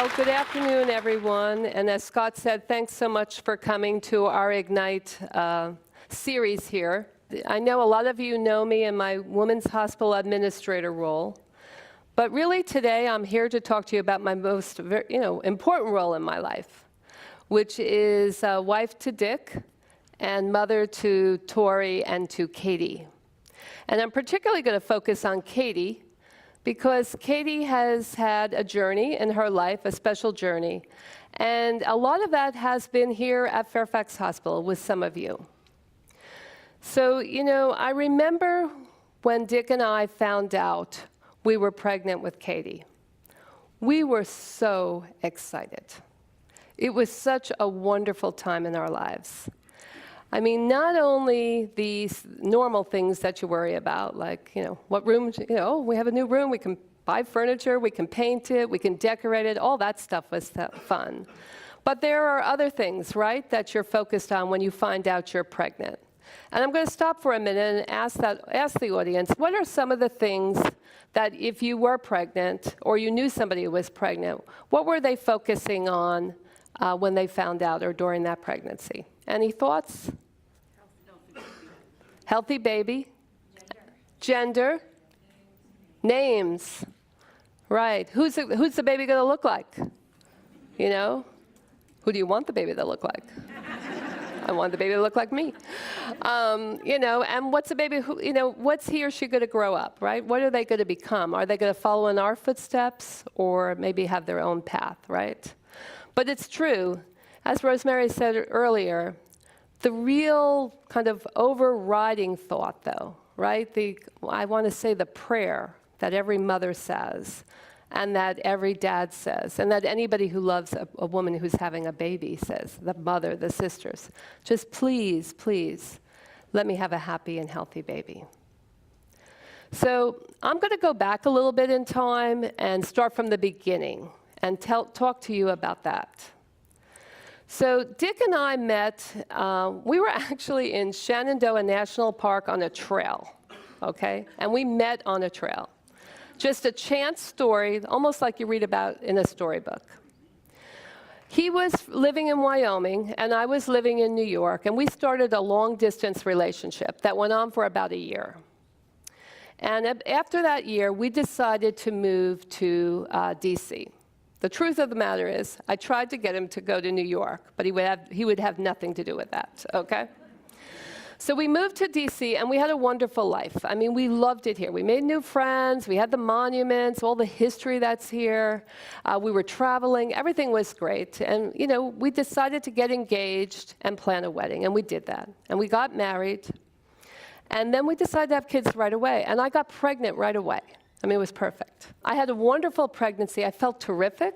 Well, good afternoon, everyone. And as Scott said, thanks so much for coming to our Ignite series here. I know a lot of you know me in my Women's Hospital Administrator role. But really today, I'm here to talk to you about my most important role in my life, which is wife to Dick and mother to Tori and to Katie. And I'm particularly going to focus on Katie, because Katie has had a journey in her life, a special journey. And a lot of that has been here at Fairfax Hospital with some of you. So, I remember when Dick and I found out we were pregnant with Katie. We were so excited. It was such a wonderful time in our lives. I mean, not only these normal things that you worry about, like, what room, we have a new room, we can buy furniture, we can paint it, we can decorate it, all that stuff was fun. But there are other things, right, that you're focused on when you find out you're pregnant. And I'm going to stop for a minute and ask the audience, what are some of the things that if you were pregnant or you knew somebody who was pregnant, what were they focusing on when they found out or during that pregnancy? Any thoughts? Healthy baby. Gender. Names. Right. Who's the baby going to look like? Who do you want the baby to look like? I want the baby to look like me. And what's the baby, what's he or she going to grow up, right? What are they going to become? Are they going to follow in our footsteps or maybe have their own path, right? But it's true, as Rosemary said earlier, the real kind of overriding thought, though, right? I want to say the prayer that every mother says, and that every dad says, and that anybody who loves a woman who's having a baby says, the mother, the sisters, just please, please, let me have a happy and healthy baby. So I'm going to go back a little bit in time and start from the beginning and talk to you about that. So Dick and I met, we were actually in Shenandoah National Park on a trail, okay? And we met on a trail. Just a chance story, almost like you read about in a storybook. He was living in Wyoming, and I was living in New York, and we started a long-distance relationship that went on for about a year. And after that year, we decided to move to D.C. The truth of the matter is, I tried to get him to go to New York, but he would have nothing to do with that, okay? So we moved to D.C., and we had a wonderful life. I mean, we loved it here. We made new friends. We had the monuments, all the history that's here. We were traveling. Everything was great. And, we decided to get engaged and plan a wedding, and we did that. And we got married. And then we decided to have kids right away. And I got pregnant right away. I mean, it was perfect. I had a wonderful pregnancy. I felt terrific.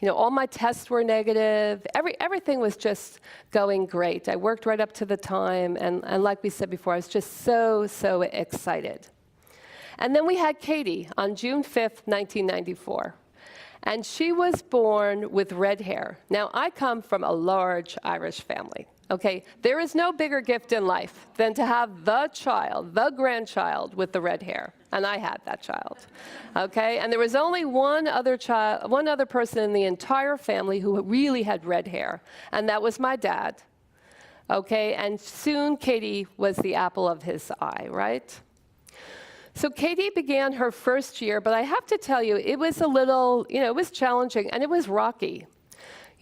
All my tests were negative. Everything was just going great. I worked right up to the time. And like we said before, I was just so, so excited. And then we had Katie on June 5th, 1994. And she was born with red hair. Now, I come from a large Irish family. Okay, there is no bigger gift in life than to have the child, the grandchild with the red hair. And I had that child, okay? And there was only one other person in the entire family who really had red hair, and that was my dad, okay? And soon Katie was the apple of his eye, right? So Katie began her first year, but I have to tell you, it was a little, it was challenging, and it was rocky.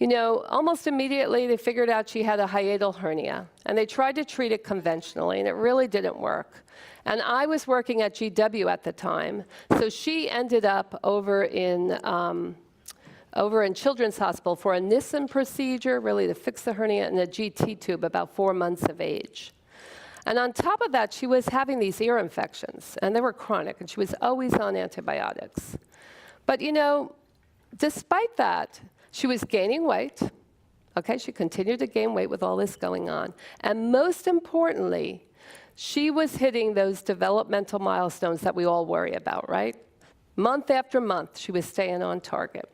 Almost immediately they figured out she had a hiatal hernia, and they tried to treat it conventionally, and it really didn't work. And I was working at GW at the time, so she ended up over in Children's Hospital for a Nissen procedure, really to fix the hernia, and a GT tube about 4 months of age. And on top of that, she was having these ear infections, and they were chronic, and she was always on antibiotics. But despite that, she was gaining weight. Okay, she continued to gain weight with all this going on. And most importantly, she was hitting those developmental milestones that we all worry about, right? Month after month, she was staying on target.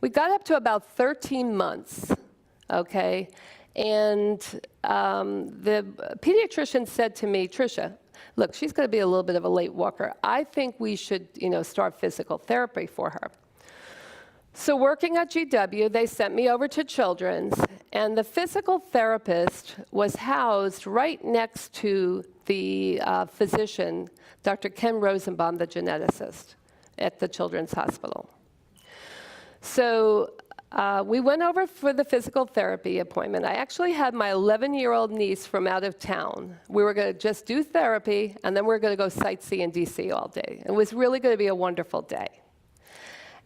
We got up to about 13 months, okay? And the pediatrician said to me, Tricia, look, she's going to be a little bit of a late walker. I think we should, start physical therapy for her. So working at GW, they sent me over to Children's, and the physical therapist was housed right next to the physician, Dr. Ken Rosenbaum, the geneticist at the Children's Hospital. So we went over for the physical therapy appointment. I actually had my 11-year-old niece from out of town. We were going to just do therapy, and then we were going to go sightsee in DC all day. It was really going to be a wonderful day.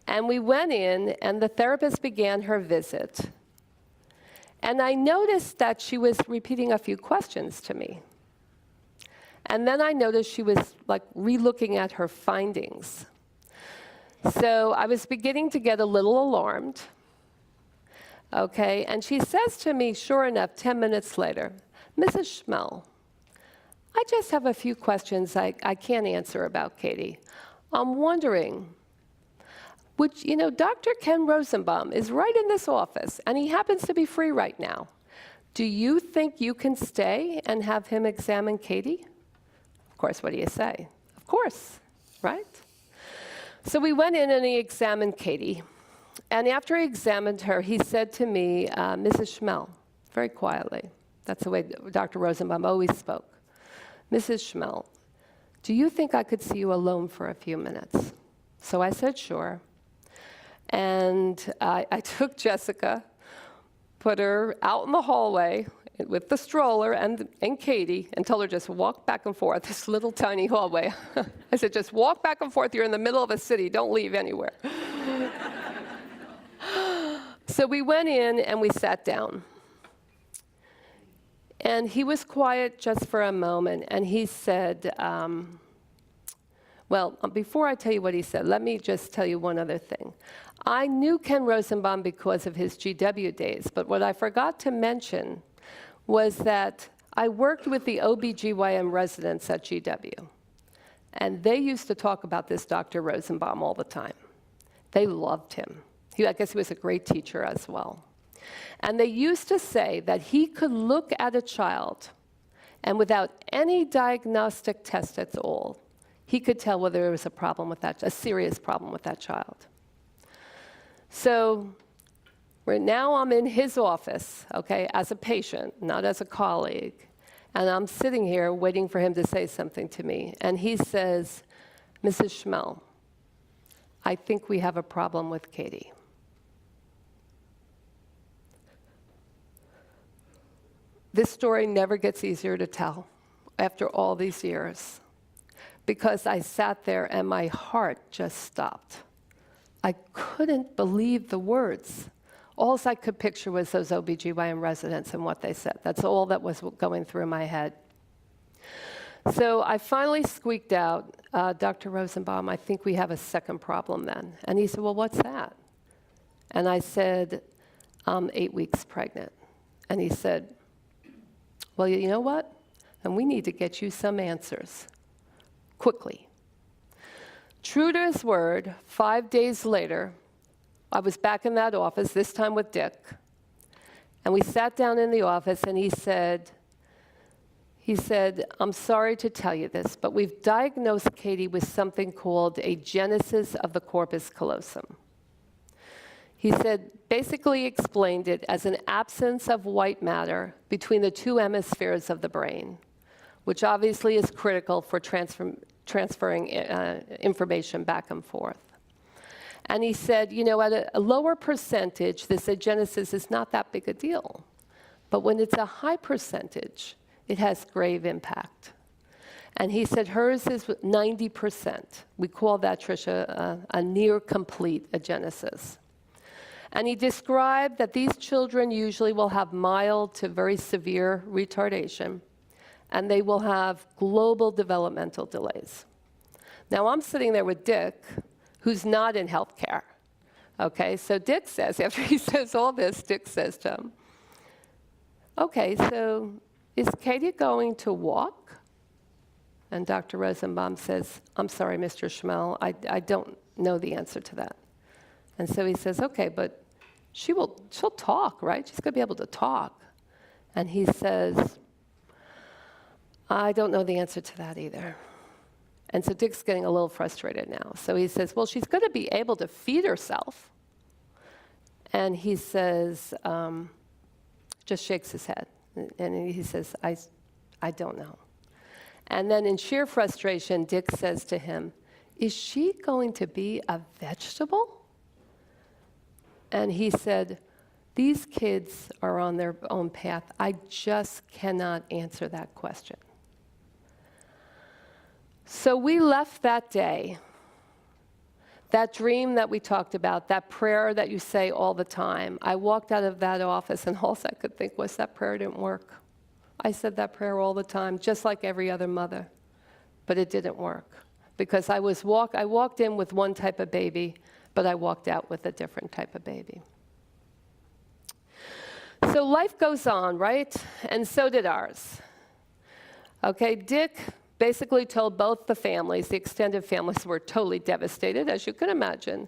And we went in, and the therapist began her visit. And I noticed that she was repeating a few questions to me. And then I noticed she was like re-looking at her findings. So I was beginning to get a little alarmed. Okay, and she says to me, sure enough, 10 minutes later, Mrs. Schmel, I just have a few questions I can't answer about Katie. I'm wondering, Dr. Ken Rosenbaum is right in this office, and he happens to be free right now. Do you think you can stay and have him examine Katie? Of course, what do you say? Of course, right? So we went in and he examined Katie. And after he examined her, he said to me, Mrs. Schmel, very quietly, that's the way Dr. Rosenbaum always spoke. Mrs. Schmel, do you think I could see you alone for a few minutes? So I said, sure. And I took Jessica, put her out in the hallway with the stroller and Katie, and told her just walk back and forth, this little tiny hallway. I said, just walk back and forth. You're in the middle of a city. Don't leave anywhere. So we went in and we sat down. And he was quiet just for a moment, and he said, before I tell you what he said, let me just tell you one other thing. I knew Ken Rosenbaum because of his GW days, but what I forgot to mention was that I worked with the OBGYN residents at GW, and they used to talk about this Dr. Rosenbaum all the time. They loved him. I guess he was a great teacher as well. And they used to say that he could look at a child, and without any diagnostic test at all, he could tell whether there was a serious problem with that child. So now I'm in his office, okay, as a patient, not as a colleague. And I'm sitting here waiting for him to say something to me. And he says, Mrs. Schmel, I think we have a problem with Katie. This story never gets easier to tell after all these years, because I sat there and my heart just stopped. I couldn't believe the words. All I could picture was those OBGYN residents and what they said. That's all that was going through my head. So I finally squeaked out, Dr. Rosenbaum, I think we have a second problem then. And he said, well, what's that? And I said, I'm 8 weeks pregnant. And he said, well, you know what? And we need to get you some answers quickly. True to his word, 5 days later, I was back in that office, this time with Dick. And we sat down in the office, and he said, I'm sorry to tell you this, but we've diagnosed Katie with something called a genesis of the corpus callosum. He said, basically explained it as an absence of white matter between the two hemispheres of the brain, which obviously is critical for transferring information back and forth. And he said, at a lower percentage, this agenesis is not that big a deal. But when it's a high percentage, it has grave impact. And he said hers is 90%. We call that, Tricia, a near complete agenesis. And he described that these children usually will have mild to very severe retardation, and they will have global developmental delays. Now, I'm sitting there with Dick, who's not in healthcare. Okay, so Dick says, after he says all this, Dick says to him, okay, so is Katie going to walk? And Dr. Rosenbaum says, I'm sorry, Mr. Schmel, I don't know the answer to that. And so he says, okay, but she'll talk, right? She's going to be able to talk. And he says, I don't know the answer to that either. And so Dick's getting a little frustrated now. So he says, well, she's going to be able to feed herself. And he says, just shakes his head. And he says, I don't know. And then in sheer frustration, Dick says to him, is she going to be a vegetable? And he said, these kids are on their own path. I just cannot answer that question. So we left that day, that dream that we talked about, that prayer that you say all the time. I walked out of that office and all I could think was that prayer didn't work. I said that prayer all the time, just like every other mother, but it didn't work because I walked in with one type of baby, but I walked out with a different type of baby. So life goes on, right? And so did ours. Okay, Dick basically told both the families, the extended families were totally devastated, as you can imagine.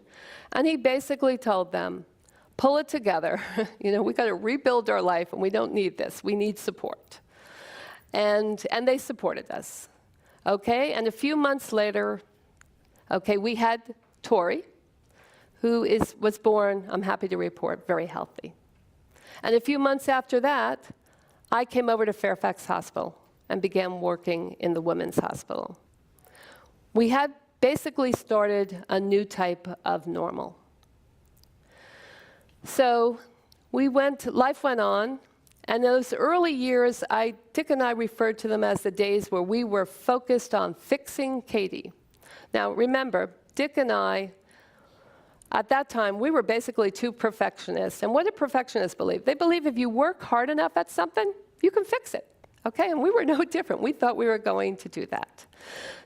And he basically told them, pull it together. We got to rebuild our life, and we don't need this. We need support. And they supported us. Okay, and a few months later, okay, we had Tori, who was born, I'm happy to report, very healthy. And a few months after that, I came over to Fairfax Hospital and began working in the women's hospital. We had basically started a new type of normal. So life went on, and those early years, Dick and I referred to them as the days where we were focused on fixing Katie. Now remember, Dick and I, at that time, we were basically two perfectionists. And what do perfectionists believe? They believe if you work hard enough at something, you can fix it. Okay, and we were no different. We thought we were going to do that.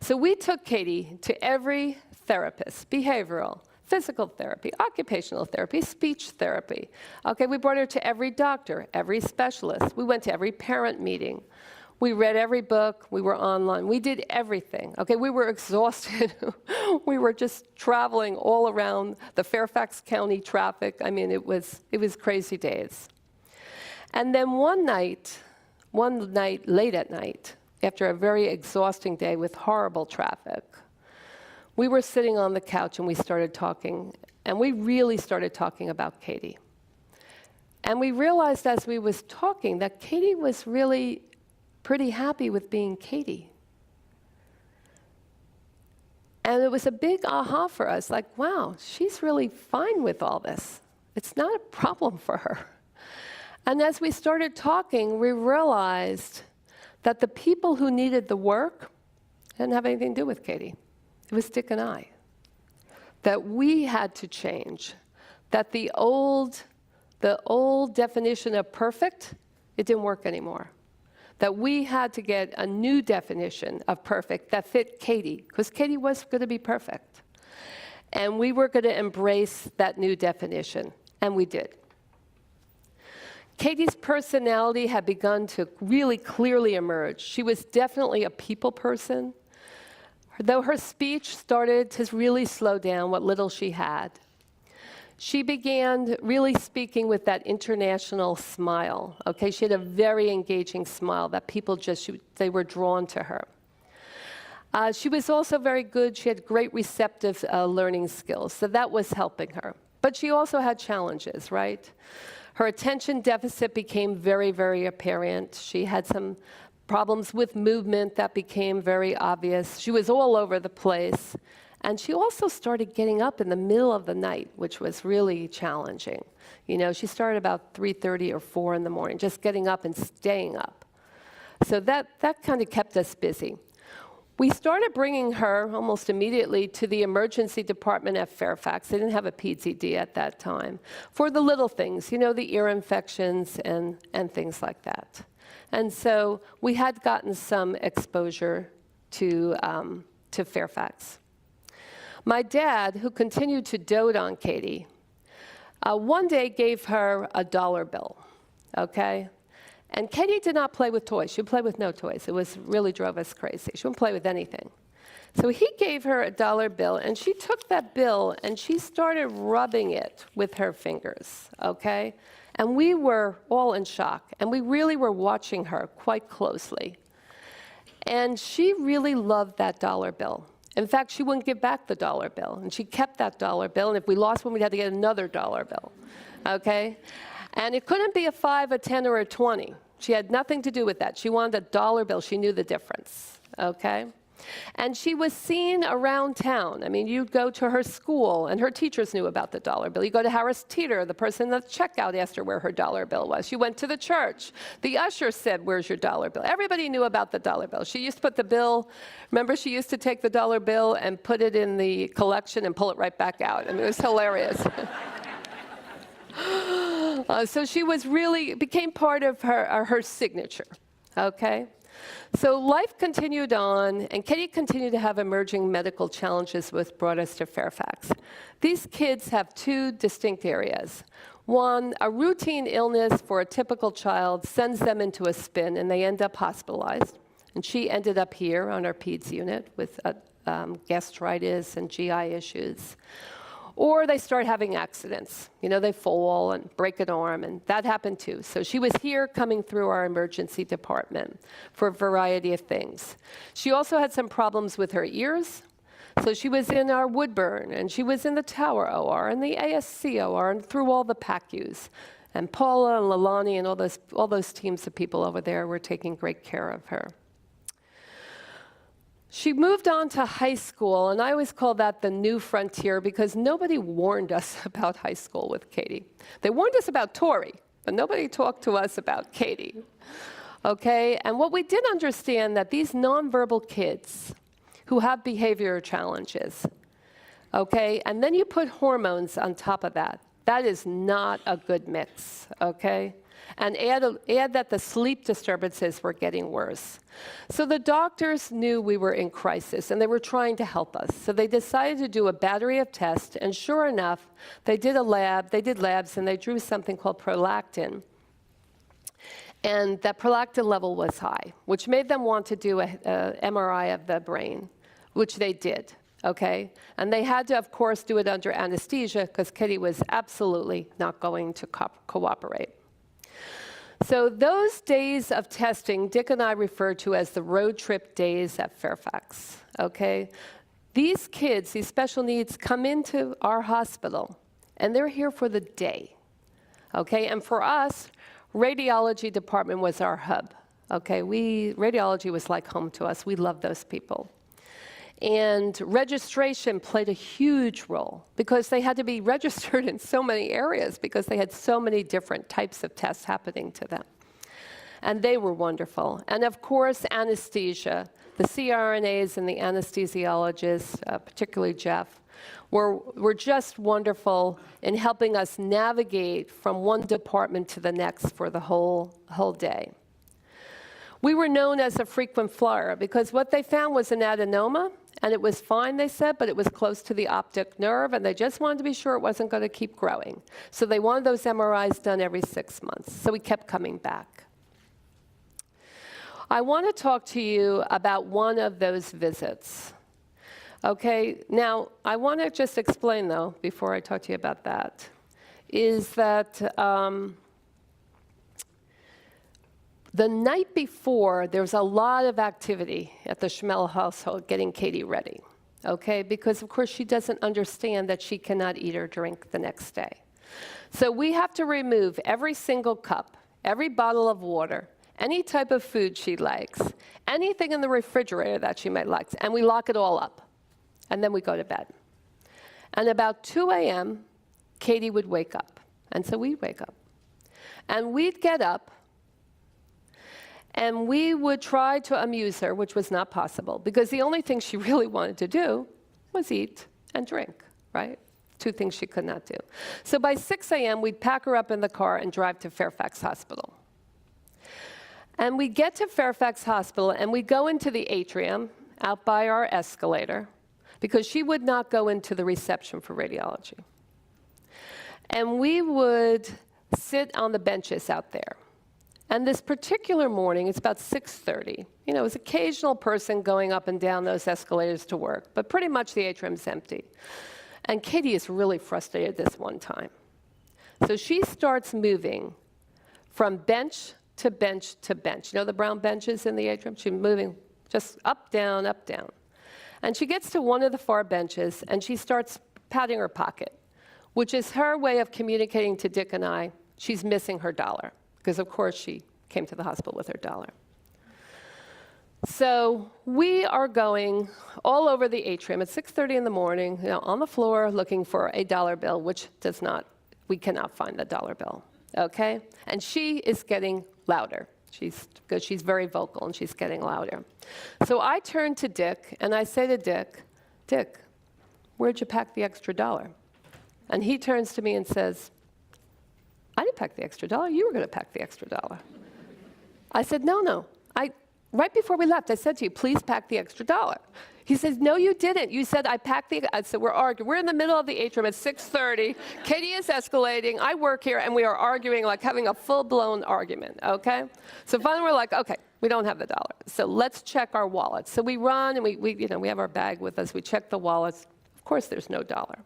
So we took Katie to every therapist, behavioral, physical therapy, occupational therapy, speech therapy. Okay, we brought her to every doctor, every specialist. We went to every parent meeting. We read every book. We were online. We did everything. Okay, we were exhausted. We were just traveling all around the Fairfax County traffic. I mean, it was crazy days. And then one night, late at night, after a very exhausting day with horrible traffic, we were sitting on the couch and we started talking, and we really started talking about Katie. And we realized as we was talking that Katie was really pretty happy with being Katie. And it was a big aha for us, like, wow, she's really fine with all this. It's not a problem for her. And as we started talking, we realized that the people who needed the work didn't have anything to do with Katie. It was Dick and I. That we had to change. That the old definition of perfect, it didn't work anymore. That we had to get a new definition of perfect that fit Katie, because Katie was going to be perfect. And we were going to embrace that new definition, and we did. Katie's personality had begun to really clearly emerge. She was definitely a people person. Though her speech started to really slow down what little she had, she began really speaking with that international smile. Okay, she had a very engaging smile that people they were drawn to her. She was also very good. She had great receptive learning skills, so that was helping her. But she also had challenges, right? Her attention deficit became very, very apparent. She had some problems with movement that became very obvious. She was all over the place. And she also started getting up in the middle of the night, which was really challenging. She started about 3:30 or 4 in the morning, just getting up and staying up. So that kind of kept us busy. We started bringing her almost immediately to the emergency department at Fairfax. They didn't have a PCD at that time, for the little things, the ear infections and things like that. And so we had gotten some exposure to Fairfax. My dad, who continued to dote on Katie, one day gave her a dollar bill, okay? And Katie did not play with toys. She would play with no toys. It really drove us crazy. She wouldn't play with anything. So he gave her a dollar bill, and she took that bill, and she started rubbing it with her fingers, okay? And we were all in shock, and we really were watching her quite closely. And she really loved that dollar bill. In fact, she wouldn't give back the dollar bill, and she kept that dollar bill, and if we lost one, we'd have to get another dollar bill, okay? And it couldn't be a 5, a 10, or a 20. She had nothing to do with that. She wanted a dollar bill. She knew the difference, okay? And she was seen around town. I mean, you'd go to her school, and her teachers knew about the dollar bill. You go to Harris Teeter, the person at the checkout asked her where her dollar bill was. She went to the church. The usher said, "Where's your dollar bill?" Everybody knew about the dollar bill. She used to put the bill, remember she used to take the dollar bill and put it in the collection and pull it right back out. I mean, it was hilarious. So she was really, became part of her signature, okay? So life continued on, and Katie continued to have emerging medical challenges which brought us to Fairfax. These kids have two distinct areas. One, a routine illness for a typical child sends them into a spin, and they end up hospitalized. And she ended up here on our peds unit with gastritis and GI issues. Or they start having accidents. You know, they fall and break an arm, and that happened too. So she was here coming through our emergency department for a variety of things. She also had some problems with her ears. So she was in our Woodburn, and she was in the Tower OR, and the ASC OR, and through all the PACUs. And Paula and Lalani and all those teams of people over there were taking great care of her. She moved on to high school, and I always call that the new frontier because nobody warned us about high school with Katie. They warned us about Tori, but nobody talked to us about Katie. Okay, and what we did understand that these nonverbal kids who have behavior challenges, okay, and then you put hormones on top of that, that is not a good mix, okay? And add that the sleep disturbances were getting worse. So the doctors knew we were in crisis, and they were trying to help us. So they decided to do a battery of tests, and sure enough, they did labs, and they drew something called prolactin. And that prolactin level was high, which made them want to do a MRI of the brain, which they did, okay? And they had to, of course, do it under anesthesia, because Kitty was absolutely not going to cooperate. So those days of testing, Dick and I refer to as the road trip days at Fairfax, okay? These kids, these special needs, come into our hospital, and they're here for the day, okay? And for us, radiology department was our hub, okay? Radiology was like home to us. We loved those people. And registration played a huge role because they had to be registered in so many areas because they had so many different types of tests happening to them. And they were wonderful. And of course, anesthesia. The CRNAs and the anesthesiologists, particularly Jeff, were just wonderful in helping us navigate from one department to the next for the whole day. We were known as a frequent flyer because what they found was an adenoma, and it was fine, they said, but it was close to the optic nerve, and they just wanted to be sure it wasn't going to keep growing. So they wanted those MRIs done every 6 months, so we kept coming back. I want to talk to you about one of those visits. Okay, now, I want to just explain, though, before I talk to you about that, is that the night before, there was a lot of activity at the Schmel household getting Katie ready, okay? Because, of course, she doesn't understand that she cannot eat or drink the next day. So we have to remove every single cup, every bottle of water, any type of food she likes, anything in the refrigerator that she might like, and we lock it all up. And then we go to bed. And about 2 a.m., Katie would wake up. And so we'd wake up. And we'd get up, and we would try to amuse her, which was not possible, because the only thing she really wanted to do was eat and drink, right? Two things she could not do. So by 6 a.m., we'd pack her up in the car and drive to Fairfax Hospital. And we get to Fairfax Hospital, and we go into the atrium out by our escalator, because she would not go into the reception for radiology. And we would sit on the benches out there. And this particular morning, it's about 6:30. You know, it was an occasional person going up and down those escalators to work, but pretty much the atrium's empty. And Katie is really frustrated this one time. So she starts moving from bench to bench to bench. You know the brown benches in the atrium? She's moving just up, down, up, down. And she gets to one of the far benches, and she starts patting her pocket, which is her way of communicating to Dick and I she's missing her dollar, because of course she came to the hospital with her dollar. So we are going all over the atrium at 6:30 in the morning, on the floor looking for a dollar bill, which we cannot find the dollar bill, okay? And she is getting louder. Because she's very vocal and she's getting louder. So I turn to Dick and I say to Dick, Dick, where'd you pack the extra dollar? And he turns to me and says, I didn't pack the extra dollar, you were gonna pack the extra dollar. I said, no. Right before we left, I said to you, please pack the extra dollar. He says, no, you didn't. You said, I said, we're arguing. We're in the middle of the atrium at 6:30. Katie is escalating. I work here, and we are arguing, like having a full-blown argument, okay? So finally, we're like, okay, we don't have the dollar. So let's check our wallets. So we run, and we have our bag with us. We check the wallets. Of course, there's no dollar.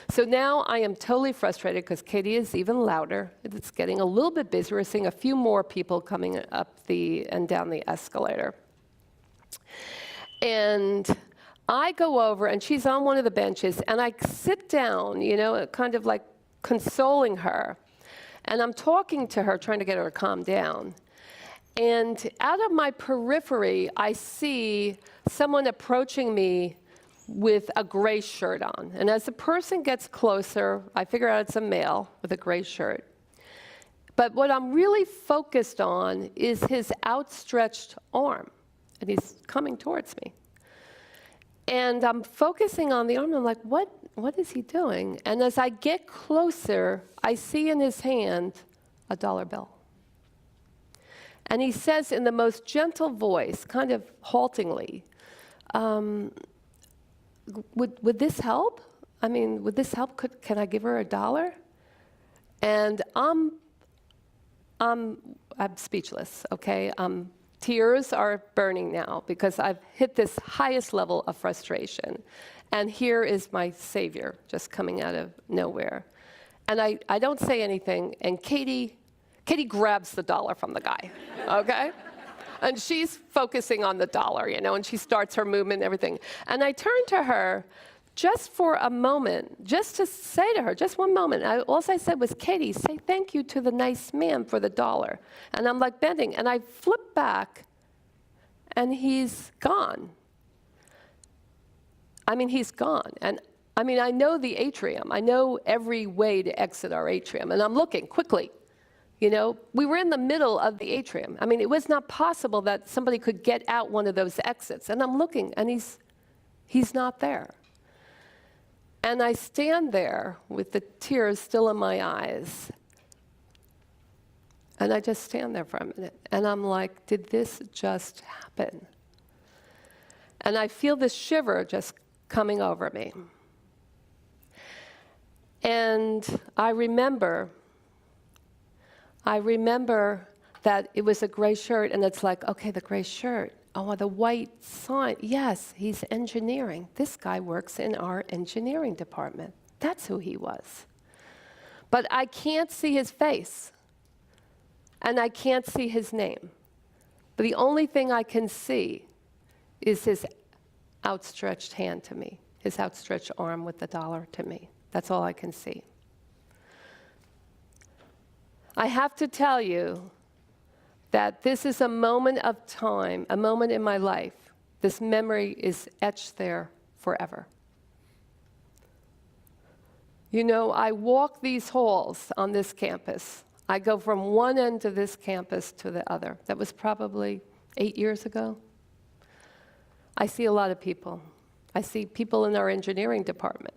So now I am totally frustrated because Katie is even louder. It's getting a little bit busy. We're seeing a few more people coming up and down the escalator. And I go over, and she's on one of the benches, and I sit down, kind of like consoling her. And I'm talking to her, trying to get her to calm down. And out of my periphery, I see someone approaching me with a gray shirt on. And as the person gets closer, I figure out it's a male with a gray shirt. But what I'm really focused on is his outstretched arm. And he's coming towards me. And I'm focusing on the arm, and I'm like, what is he doing? And as I get closer, I see in his hand a dollar bill. And he says in the most gentle voice, kind of haltingly, would this help? I mean, would this help? Can I give her $1? And I'm speechless, okay? Tears are burning now because I've hit this highest level of frustration. And here is my savior just coming out of nowhere. And I don't say anything, and Katie grabs the dollar from the guy, okay? And she's focusing on the dollar, and she starts her movement and everything. And I turn to her just for a moment, just to say to her, just one moment. All I said was, Katie, say thank you to the nice man for the dollar. And I'm like bending, and I flip back, and he's gone. I mean, he's gone. And I mean, I know the atrium. I know every way to exit our atrium. And I'm looking quickly. We were in the middle of the atrium. I mean, it was not possible that somebody could get out one of those exits. And I'm looking, and he's not there. And I stand there with the tears still in my eyes. And I just stand there for a minute. And I'm like, did this just happen? And I feel this shiver just coming over me. And I remember that it was a gray shirt, and it's like, okay, the gray shirt. Oh, the white sign. Yes, he's engineering. This guy works in our engineering department. That's who he was. But I can't see his face, and I can't see his name. But the only thing I can see is his outstretched hand to me, his outstretched arm with the dollar to me. That's all I can see. I have to tell you that this is a moment of time, a moment in my life. This memory is etched there forever. I walk these halls on this campus. I go from one end of this campus to the other. That was probably 8 years ago. I see a lot of people. I see people in our engineering department.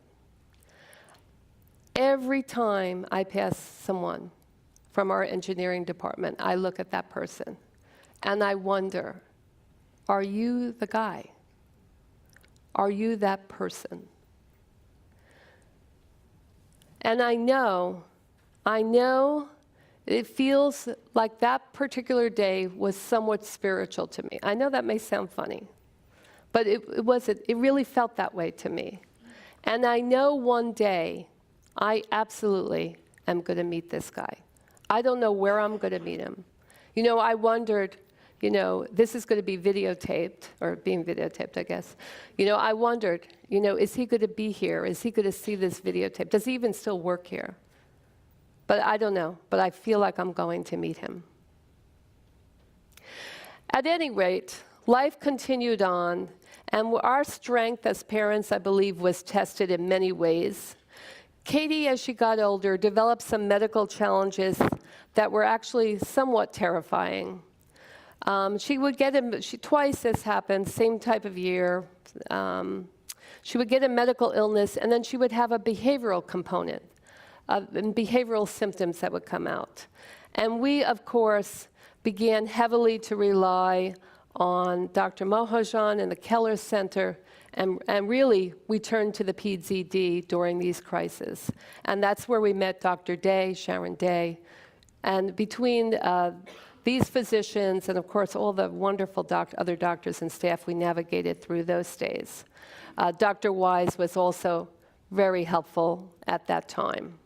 Every time I pass someone from our engineering department, I look at that person, and I wonder, are you the guy? Are you that person? And I know it feels like that particular day was somewhat spiritual to me. I know that may sound funny, but it wasn't. It really felt that way to me. And I know one day I absolutely am going to meet this guy. I don't know where I'm going to meet him. I wondered, this is going to be videotaped, or being videotaped, I guess. I wondered, is he going to be here? Is he going to see this videotape? Does he even still work here? But I don't know, but I feel like I'm going to meet him. At any rate, life continued on, and our strength as parents, I believe, was tested in many ways. Katie, as she got older, developed some medical challenges that were actually somewhat terrifying. She would get twice this happened, same type of year. She would get a medical illness, and then she would have a behavioral component, and behavioral symptoms that would come out. And we, of course, began heavily to rely on Dr. Mohajan and the Keller Center, and really, we turned to the Peds ED during these crises. And that's where we met Dr. Day, Sharon Day. And between these physicians and, of course, all the wonderful other doctors and staff, we navigated through those days. Dr. Wise was also very helpful at that time.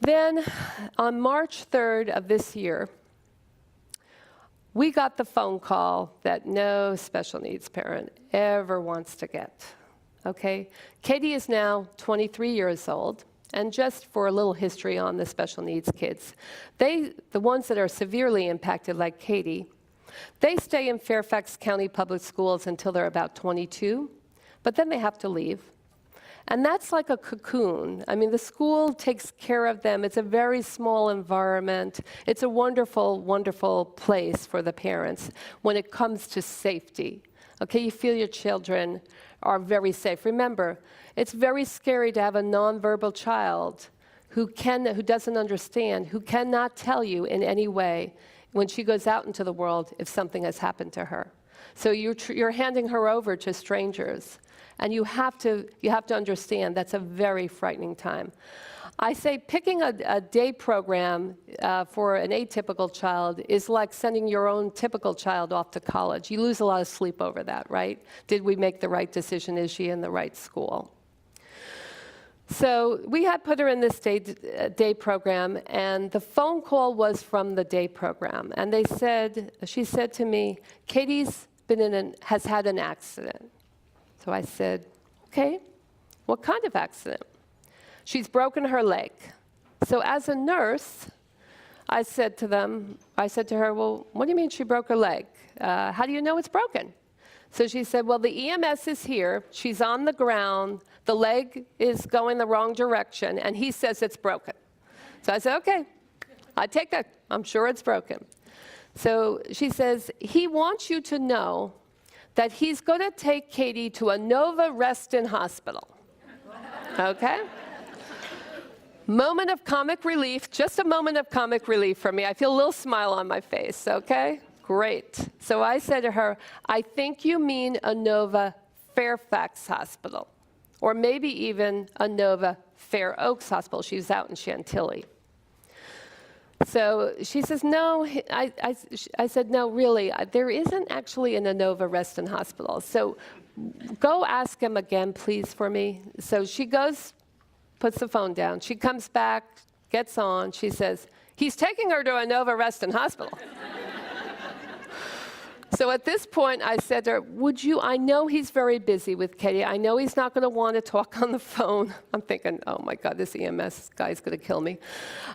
Then, on March 3rd of this year, we got the phone call that no special needs parent ever wants to get, okay? Katie is now 23 years old, and just for a little history on the special needs kids, the ones that are severely impacted, like Katie, they stay in Fairfax County Public Schools until they're about 22, but then they have to leave. And that's like a cocoon. I mean, the school takes care of them. It's a very small environment. It's a wonderful, wonderful place for the parents when it comes to safety. Okay, you feel your children are very safe. Remember, it's very scary to have a nonverbal child who doesn't understand, who cannot tell you in any way when she goes out into the world if something has happened to her. So you're handing her over to strangers. And you have to understand that's a very frightening time. I say picking a day program for an atypical child is like sending your own typical child off to college. You lose a lot of sleep over that, right? Did we make the right decision? Is she in the right school? So we had put her in this day program, and the phone call was from the day program. And she said to me, Katie's has had an accident. So I said, okay, what kind of accident? She's broken her leg. So as a nurse, I said to her, well, what do you mean she broke her leg? How do you know it's broken? So she said, well, the EMS is here. She's on the ground. The leg is going the wrong direction, and he says it's broken. So I said, okay, I take that. I'm sure it's broken. So she says, he wants you to know that he's going to take Katie to a Nova Reston hospital. Okay? Moment of comic relief, just a moment of comic relief for me. I feel a little smile on my face, okay? Great. So I said to her, I think you mean a Nova Fairfax hospital, or maybe even a Nova Fair Oaks hospital. She was out in Chantilly. So she says, no, I said, no, really, there isn't actually an Nova Reston hospital. So go ask him again, please, for me. So she goes, puts the phone down. She comes back, gets on. She says, he's taking her to a Nova Reston hospital. So at this point, I said to her, I know he's very busy with Katie. I know he's not going to want to talk on the phone. I'm thinking, oh my God, this EMS guy's going to kill me.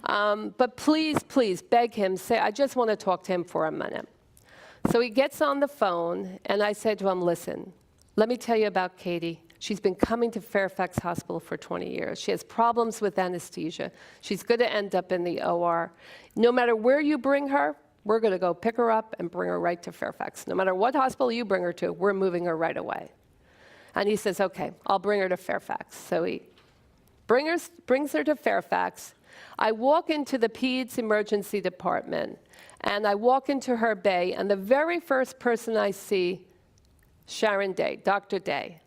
But please, please, beg him, say, I just want to talk to him for a minute. So he gets on the phone, and I said to him, listen, let me tell you about Katie. She's been coming to Fairfax Hospital for 20 years. She has problems with anesthesia. She's going to end up in the OR. No matter where you bring her, we're going to go pick her up and bring her right to Fairfax. No matter what hospital you bring her to, we're moving her right away. And he says, okay, I'll bring her to Fairfax. So he brings her to Fairfax. I walk into the Peds emergency department, and I walk into her bay, and the very first person I see, Sharon Day, Dr. Day.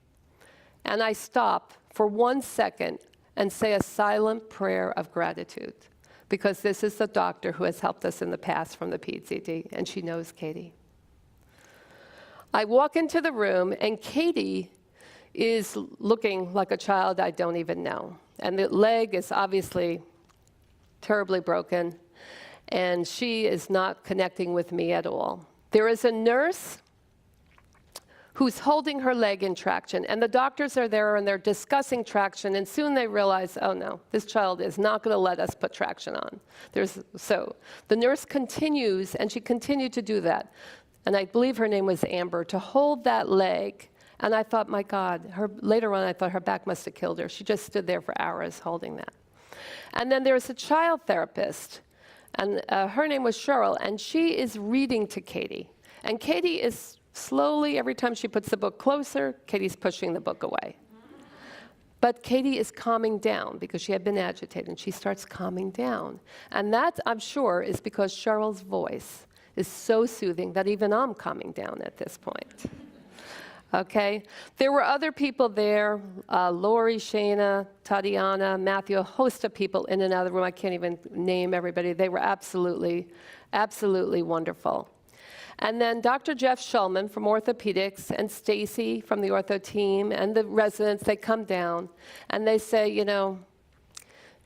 And I stop for 1 second and say a silent prayer of gratitude, because this is the doctor who has helped us in the past from the Peds ED, and she knows Katie. I walk into the room, and Katie is looking like a child I don't even know. And the leg is obviously terribly broken. and she is not connecting with me at all. There is a nurse who's holding her leg in traction, and the doctors are there and they're discussing traction, and soon they realize, oh no, this child is not going to let us put traction on. So the nurse continues, and she continued to do that, and I believe her name was Amber, to hold that leg. And I thought, my God, later on I thought her back must have killed her. She just stood there for hours holding that. And then there's a child therapist, and her name was Cheryl, and she is reading to Katie. And Katie is slowly, every time she puts the book closer, Katie's pushing the book away. But Katie is calming down because she had been agitated, and she starts calming down. And that, I'm sure, is because Cheryl's voice is so soothing that even I'm calming down at this point. Okay? There were other people there, Lori, Shayna, Tatiana, Matthew, a host of people in and out of the room. I can't even name everybody. They were absolutely, absolutely wonderful. And then Dr. Jeff Shulman from orthopedics and Stacy from the ortho team and the residents, they come down and they say,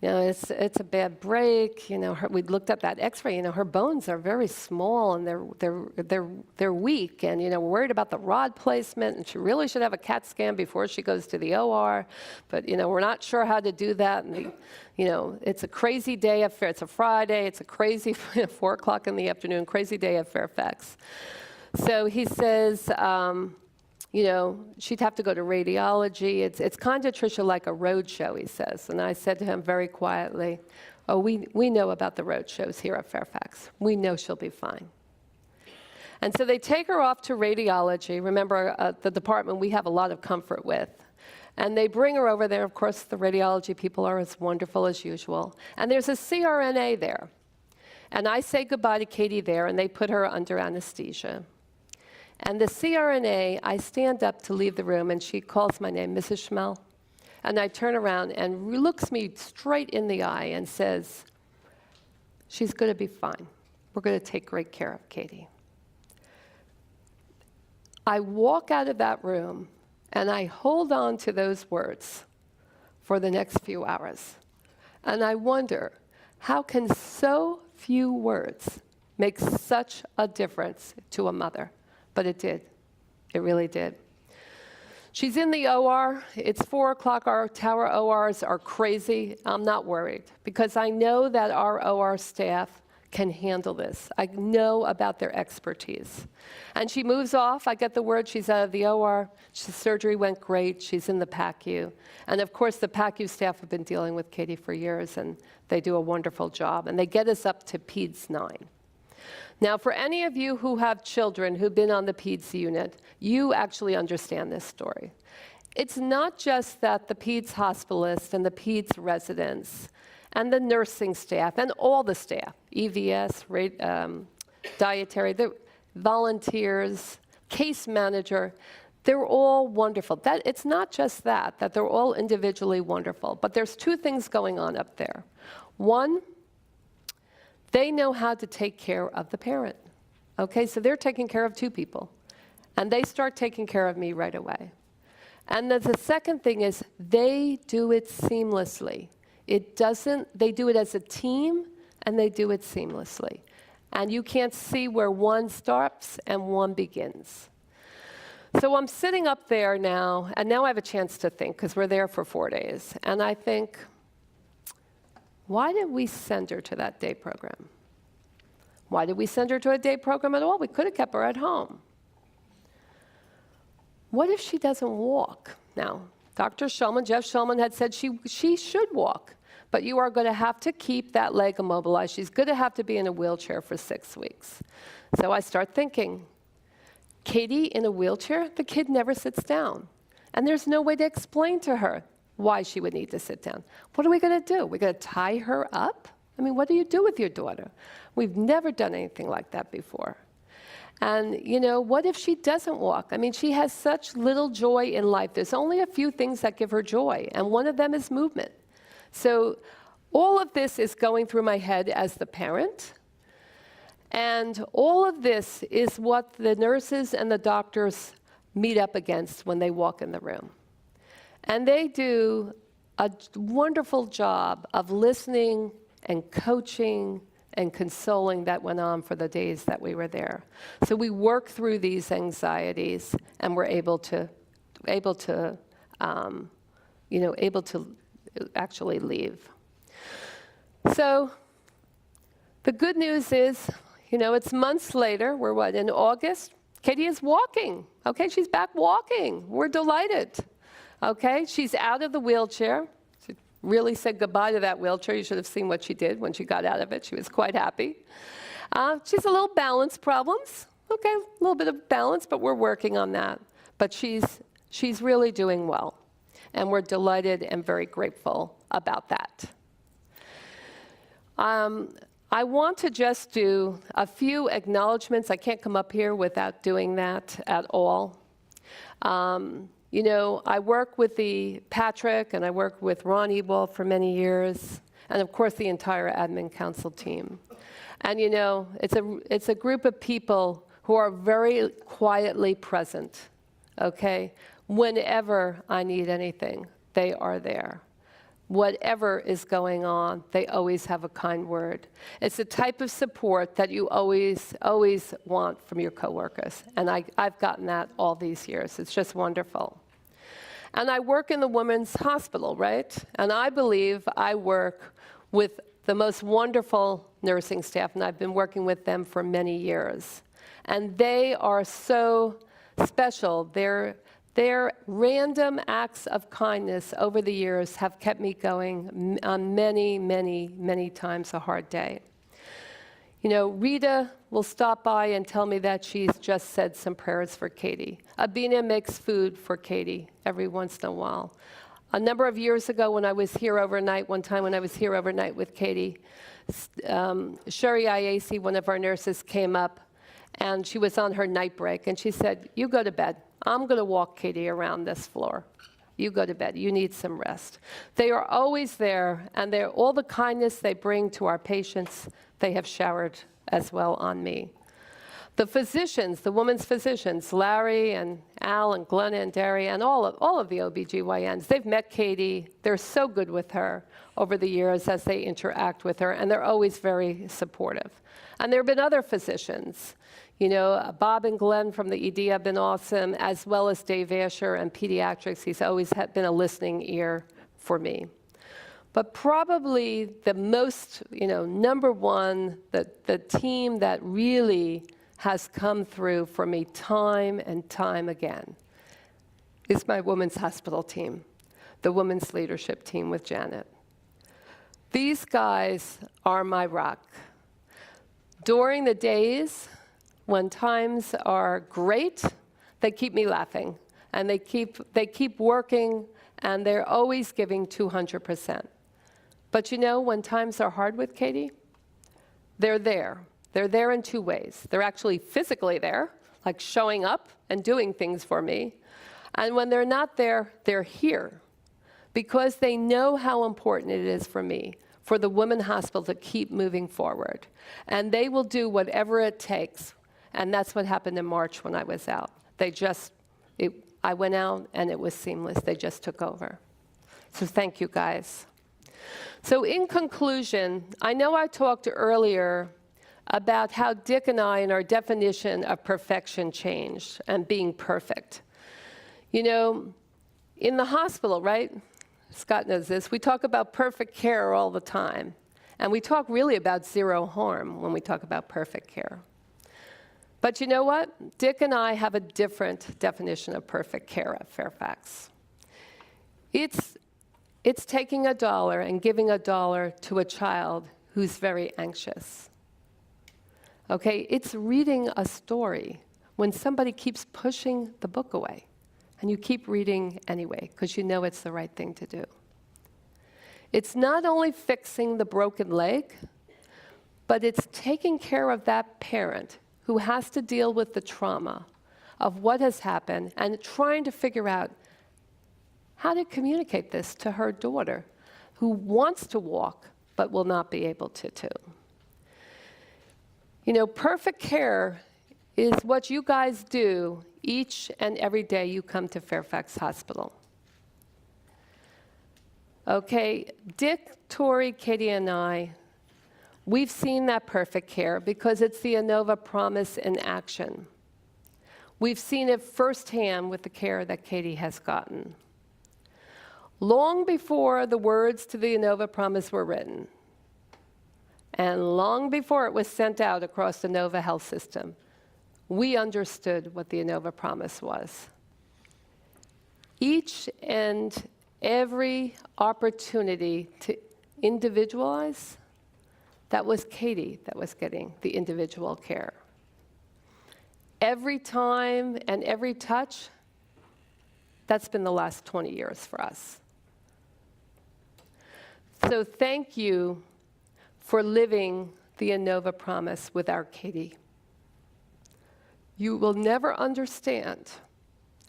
it's a bad break. We looked up that X-ray. Her bones are very small and they're weak. And we're worried about the rod placement. And she really should have a CAT scan before she goes to the OR. But we're not sure how to do that. And it's a crazy day at Fairfax. It's a Friday. It's a crazy 4 o'clock in the afternoon. Crazy day at Fairfax. So he says, she'd have to go to radiology. It's kind of, Tricia, like a road show, he says. And I said to him very quietly, oh, we know about the road shows here at Fairfax. We know she'll be fine. And so they take her off to radiology. Remember, the department we have a lot of comfort with. And they bring her over there. Of course, the radiology people are as wonderful as usual. And there's a CRNA there. And I say goodbye to Katie there, and they put her under anesthesia. And the CRNA, I stand up to leave the room, and she calls my name, Mrs. Schmel. And I turn around and looks me straight in the eye and says, she's going to be fine. We're going to take great care of Katie. I walk out of that room, and I hold on to those words for the next few hours. And I wonder, how can so few words make such a difference to a mother? But it did. It really did. She's in the OR. It's 4 o'clock. Our tower ORs are crazy. I'm not worried because I know that our OR staff can handle this. I know about their expertise. And she moves off. I get the word she's out of the OR. Surgery went great. She's in the PACU. And of course, the PACU staff have been dealing with Katie for years, and they do a wonderful job. And they get us up to PEDS 9. Now, for any of you who have children who've been on the PEDS unit, you actually understand this story. It's not just that the PEDS hospitalists and the PEDS residents and the nursing staff and all the staff, EVS, dietary, the volunteers, case manager, they're all wonderful. It's not just that they're all individually wonderful, but there's 2 things going on up there. One, they know how to take care of the parent. Okay, so they're taking care of 2 people, and they start taking care of me right away. And then the second thing is they do it seamlessly. They do it as a team, and they do it seamlessly. And you can't see where one stops and one begins. So I'm sitting up there now, and now I have a chance to think, because we're there for 4 days. And I think, why did we send her to that day program? Why did we send her to a day program at all? We could have kept her at home. What if she doesn't walk? Now, Dr. Shulman, Jeff Shulman, had said she should walk, but you are going to have to keep that leg immobilized. She's going to have to be in a wheelchair for 6 weeks. So I start thinking, Katie in a wheelchair? The kid never sits down. And there's no way to explain to her why she would need to sit down. What are we going to do? We're going to tie her up? I mean, what do you do with your daughter? We've never done anything like that before. And, what if she doesn't walk? I mean, she has such little joy in life. There's only a few things that give her joy, and one of them is movement. So all of this is going through my head as the parent, and all of this is what the nurses and the doctors meet up against when they walk in the room. And they do a wonderful job of listening and coaching and consoling that went on for the days that we were there. So we worked through these anxieties and were able to actually leave. So the good news is, it's months later. We're in August? Katie is walking. Okay, she's back walking. We're delighted. Okay, she's out of the wheelchair. She really said goodbye to that wheelchair. You should have seen what she did when she got out of it. She was quite happy. She's a little balance problems. Okay, a little bit of balance, but we're working on that. But she's really doing well. And we're delighted and very grateful about that. I want to just do a few acknowledgments. I can't come up here without doing that at all. I work with Patrick and I work with Ron Ewald for many years, and of course the entire admin council team. And it's a group of people who are very quietly present, okay? Whenever I need anything, they are there. Whatever is going on, they always have a kind word. It's the type of support that you always want from your coworkers. And I've gotten that all these years. It's just wonderful. And I work in the women's hospital, right? And I believe I work with the most wonderful nursing staff, and I've been working with them for many years. And they are so special. Their random acts of kindness over the years have kept me going on many, many, many times a hard day. Rita will stop by and tell me that she's just said some prayers for Katie. Abina makes food for Katie every once in a while. A number of years ago when I was here overnight, one time when I was here overnight with Katie, Sherry Ayesi, one of our nurses, came up, and she was on her night break, and she said, "You go to bed. I'm going to walk Katie around this floor. You go to bed. You need some rest." They are always there, and all the kindness they bring to our patients, they have showered as well on me. The physicians, the women's physicians, Larry and Al and Glenna and Derry and all of the OBGYNs, they've met Katie. They're so good with her over the years as they interact with her, and they're always very supportive. And there have been other physicians. Bob and Glenn from the ED have been awesome, as well as Dave Asher and pediatrics. He's always been a listening ear for me. But probably the most, number one, the team that really has come through for me time and time again is my women's hospital team, the women's leadership team with Janet. These guys are my rock. During the days when times are great, they keep me laughing, and they keep working, and they're always giving 200%. But when times are hard with Katie, they're there. They're there in two ways. They're actually physically there, like showing up and doing things for me. And when they're not there, they're here because they know how important it is for me, for the women's hospital to keep moving forward. And they will do whatever it takes. And that's what happened in March when I was out. I went out and it was seamless. They just took over. So thank you, guys. So in conclusion, I know I talked earlier about how Dick and I and our definition of perfection changed and being perfect. In the hospital, right? Scott knows this. We talk about perfect care all the time. And we talk really about zero harm when we talk about perfect care. But you know what? Dick and I have a different definition of perfect care at Fairfax. It's taking $1 and giving $1 to a child who's very anxious. Okay, it's reading a story when somebody keeps pushing the book away, and you keep reading anyway because you know it's the right thing to do. It's not only fixing the broken leg, but it's taking care of that parent who has to deal with the trauma of what has happened and trying to figure out how to communicate this to her daughter who wants to walk but will not be able to. Perfect care is what you guys do each and every day you come to Fairfax Hospital. Okay, Dick, Tori, Katie, and I we've seen that perfect care because it's the Inova promise in action. We've seen it firsthand with the care that Katie has gotten. Long before the words to the Inova promise were written, and long before it was sent out across the Inova health system, we understood what the Inova promise was. Each and every opportunity to individualize, that was Katie that was getting the individual care. Every time and every touch, that's been the last 20 years for us. So thank you for living the Inova promise with our Katie. You will never understand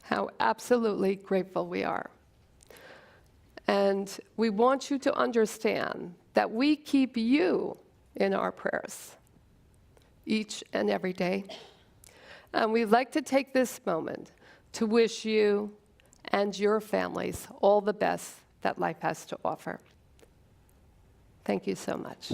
how absolutely grateful we are. And we want you to understand that we keep you in our prayers each and every day. And we'd like to take this moment to wish you and your families all the best that life has to offer. Thank you so much.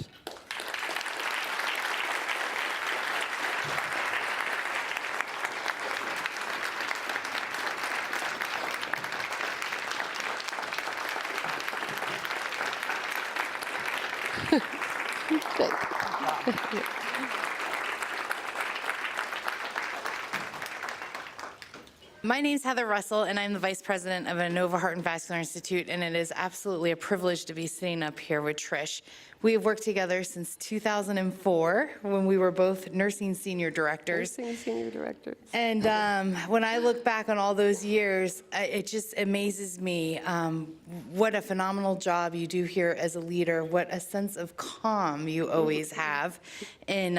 Thank you. My name is Heather Russell, and I'm the Vice President of Inova Heart and Vascular Institute, and it is absolutely a privilege to be sitting up here with Trish. We have worked together since 2004, when we were both nursing senior directors. Nursing senior directors. And when I look back on all those years, it just amazes me what a phenomenal job you do here as a leader, what a sense of calm you always have in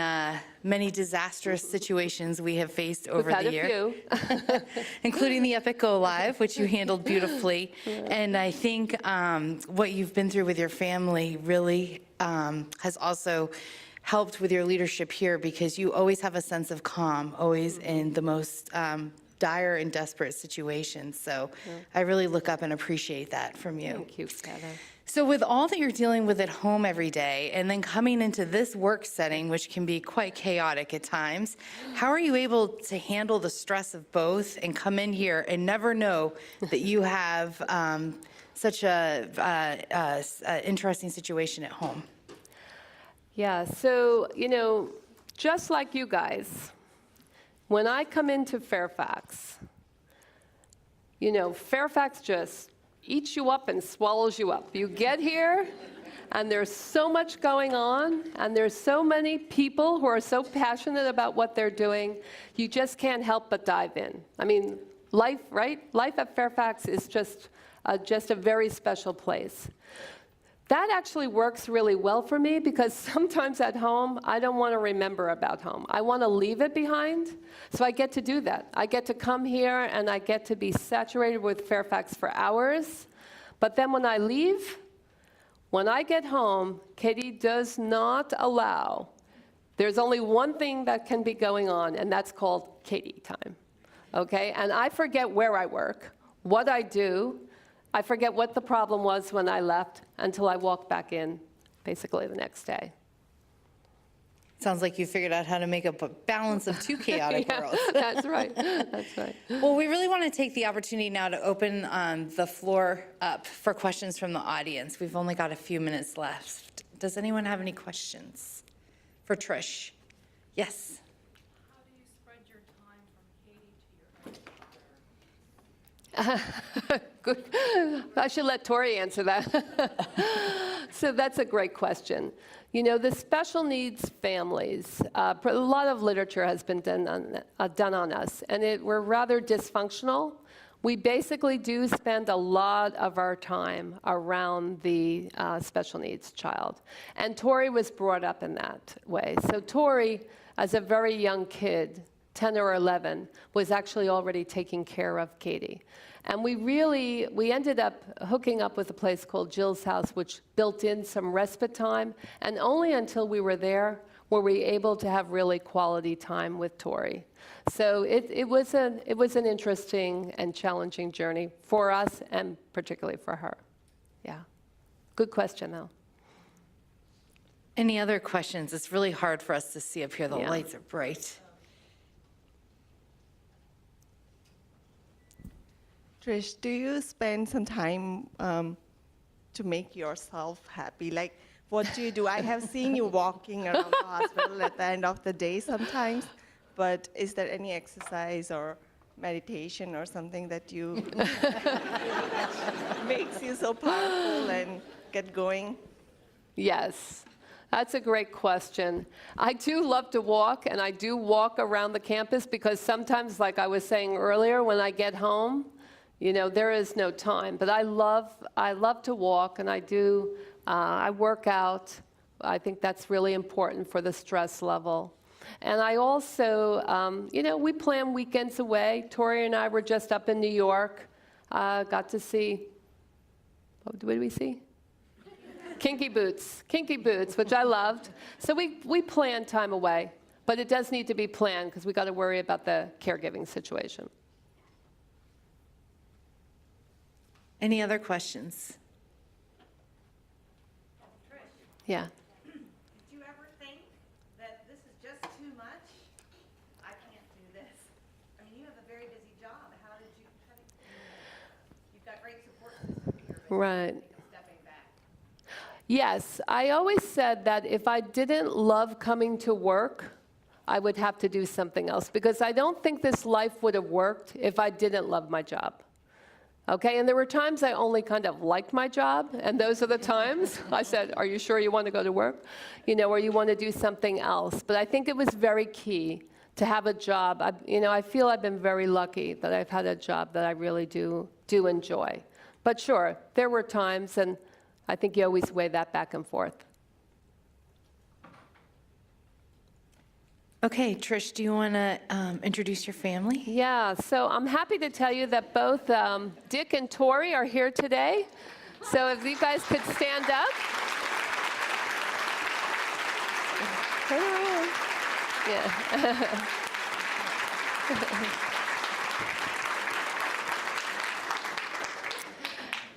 many disastrous situations we have faced over the year. We've had a few. Including the Epic Go Live, which you handled beautifully. And I think what you've been through with your family really has also helped with your leadership here, because you always have a sense of calm, always in the most dire and desperate situations. So I really look up and appreciate that from you. Thank you, Heather. So with all that you're dealing with at home every day, and then coming into this work setting, which can be quite chaotic at times, how are you able to handle the stress of both and come in here and never know that you have such a interesting situation at home? Yeah, so, just like you guys, when I come into Fairfax, Fairfax just eats you up and swallows you up. You get here, and there's so much going on, and there's so many people who are so passionate about what they're doing, you just can't help but dive in. I mean, life, right? Life at Fairfax is just a very special place. That actually works really well for me, because sometimes at home, I don't want to remember about home. I want to leave it behind, so I get to do that. I get to come here, and I get to be saturated with Fairfax for hours. But then when I leave, when I get home, Katie does not allow. There's only one thing that can be going on, and that's called Katie time, okay? And I forget where I work, what I do. I forget what the problem was when I left until I walk back in, basically the next day. Sounds like you figured out how to make a balance of two chaotic worlds. That's right. That's right. Well, we really want to take the opportunity now to open the floor up for questions from the audience. We've only got a few minutes left. Does anyone have any questions for Trish? Yes. How do you spread your time from Katie to your Good. I should let Tori answer that. So that's a great question. The special needs families, a lot of literature has been done on us, and we're rather dysfunctional. We basically do spend a lot of our time around the special needs child. And Tori was brought up in that way. So Tori, as a very young kid, 10 or 11, was actually already taking care of Katie. And we ended up hooking up with a place called Jill's House, which built in some respite time. And only until we were there were we able to have really quality time with Tori. So it was an interesting and challenging journey for us, and particularly for her. Yeah. Good question, though. Any other questions? It's really hard for us to see up here. The Yeah. lights are bright. Trish, do you spend some time to make yourself happy? Like, what do you do? I have seen you walking around the hospital at the end of the day sometimes, but is there any exercise or meditation or something that you makes you so powerful and get going? Yes, that's a great question. I do love to walk, and I do walk around the campus because sometimes, like I was saying earlier, when I get home, you know, there is no time. But I love to walk, and I work out. I think that's really important for the stress level. And I also, you know, we plan weekends away. Tori and I were just up in New York. Got to see, what did we see? Kinky Boots, which I loved. So we plan time away, but it does need to be planned because we got to worry about the caregiving situation. Any other questions? Yeah. Did you ever think that this is just too much? I can't do this. I mean, you have a very busy job. How did you, you've got great support system here, but Right. stepping back. Yes, I always said that if I didn't love coming to work, I would have to do something else because I don't think this life would have worked if I didn't love my job. Okay, and there were times I only kind of liked my job, and those are the times I said, are you sure you want to go to work? You know, or you want to do something else. But I think it was very key to have a job. You know, I feel I've been very lucky that I've had a job that I really do enjoy. But sure, there were times, and I think you always weigh that back and forth. Okay, Trish, do you want to introduce your family? Yeah, so I'm happy to tell you that both Dick and Tori are here today. So if you guys could stand up. Yeah.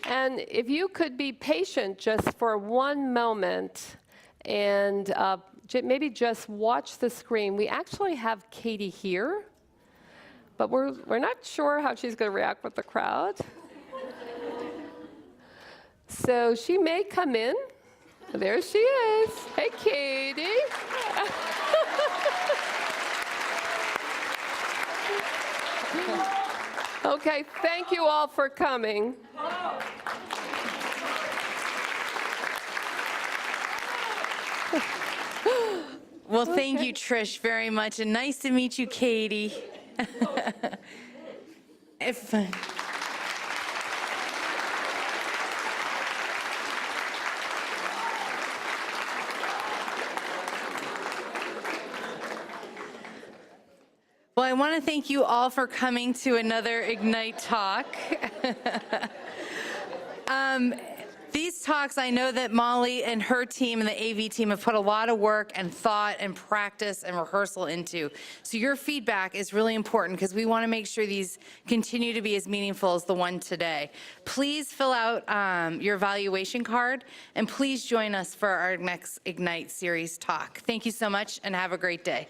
And if you could be patient just for one moment and maybe just watch the screen. We actually have Katie here, but we're not sure how she's going to react with the crowd. So she may come in. There she is. Hey, Katie. Okay, thank you all for coming. Well, thank you, Trish, very much, and nice to meet you, Katie. Well, I want to thank you all for coming to another Ignite Talk. These talks, I know that Molly and her team and the AV team have put a lot of work and thought and practice and rehearsal into. So your feedback is really important because we want to make sure these continue to be as meaningful as the one today. Please fill out your evaluation card, and please join us for our next Ignite series talk. Thank you so much, and have a great day.